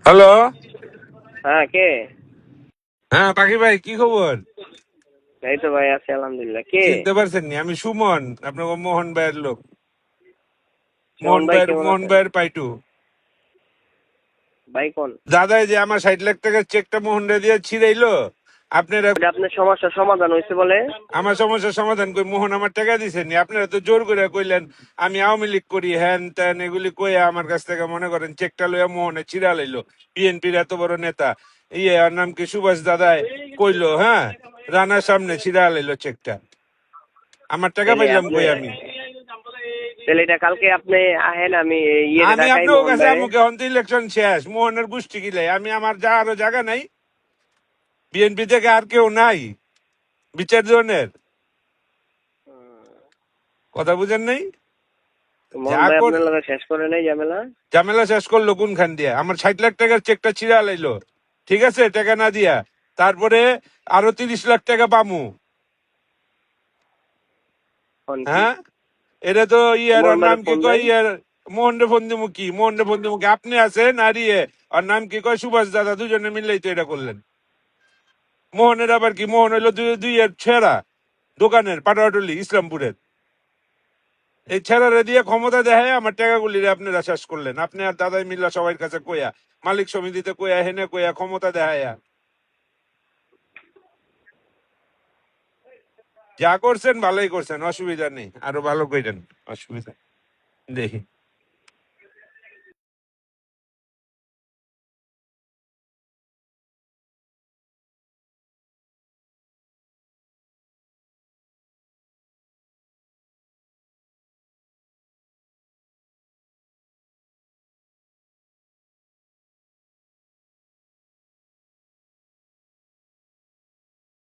Hello. হ্যাঁ, কে? হ্যাঁ পাখি ভাই, কি খবর? এই তো ভাই, আছি আলহামদুলিল্লাহ। কে? চিনতে পারছেন নি? আমি সুমন, আপনার মোহন ভাইয়ের লোক। শোভন ভাই, কেমন মোহন আছেন? ভাইয়ের পাইটু। ভাই কোন? দাদাই যে আমার 60 লাখ টাকার চেকটা মোহন রে দিয়ে ছিড়াইলো, আপনারা ওটা আপনার সমস্যার সমাধান হয়েছে বলে? আমার সমস্যার সমাধান কই মোহন আমার টাকা দিছেন নি? আপনারা তো জোর করে কইলেন আমি আওয়ামী লীগ করি, হ্যান ত্যান এগুলি কইয়া আমার কাছ থেকে মনে করেন চেকটা লইয়া মোহনে ছিড়া লাইলো। বিএনপির এত বড় নেতা, আর নাম কি সুভাষ দাদাই কইলো, হ্যাঁ, রানার সামনে ছিড়া লাইলো চেকটা। আমার টাকা তাহলে পাইলাম আপনি কই আমি? তাহলে এটা কালকে আপনি আহেন, আমি ইয়ে আমি ঢাকাই আপনার মোহন কাছে ভাই। আমাকে এখন তো ইলেকশন শেষ, মোহনের গোষ্ঠী গিলাই আমি, আমার যা আরো জায়গা নাই, বিএনপি থেকে আর কেউ নাই বিচার জনের। কথা বুঝেন নাই? মোহন যা ভাই কর আপনার লগে শেষ করে নাই ঝামেলা? ঝামেলা শেষ করলো কোনখান দিয়ে? আমার 60 লাখ টাকার চেকটা ছিঁড়া লাইলো, ঠিক আছে, টাকা না দিয়া। তারপরে আরো 30 লাখ টাকা পামু। কোন কি? হ্যাঁ, এটা তো ইয়ার মোহন ওর ভাইয়ের নাম কি ফোন কয়, দেন। মোহন রে ফোন দিমু কি? মোহন রে ফোন দিমু কি? আপনি আছেন আর ওর নাম কি কয়, সুভাষ দাদা, দুজনে মিললেই তো এটা করলেন। মোহনের আবার কি? মোহন হইলো দুই এর ছেড়া দোকানের, পাটাটলি ইসলামপুরের। এই ছেড়ারে দিয়ে ক্ষমতা দেখায় আমার টাকাগুলি আপনারা শেষ করলেন। আপনি আর দাদাই মিল্লা সবার কাছে কইয়া, মালিক সমিতিতে কইয়া, হেনে কইয়া, ক্ষমতা দেখায়া যা করছেন ভালোই করছেন, অসুবিধা নেই, আরো ভালো কইরেন, অসুবিধা দেখি।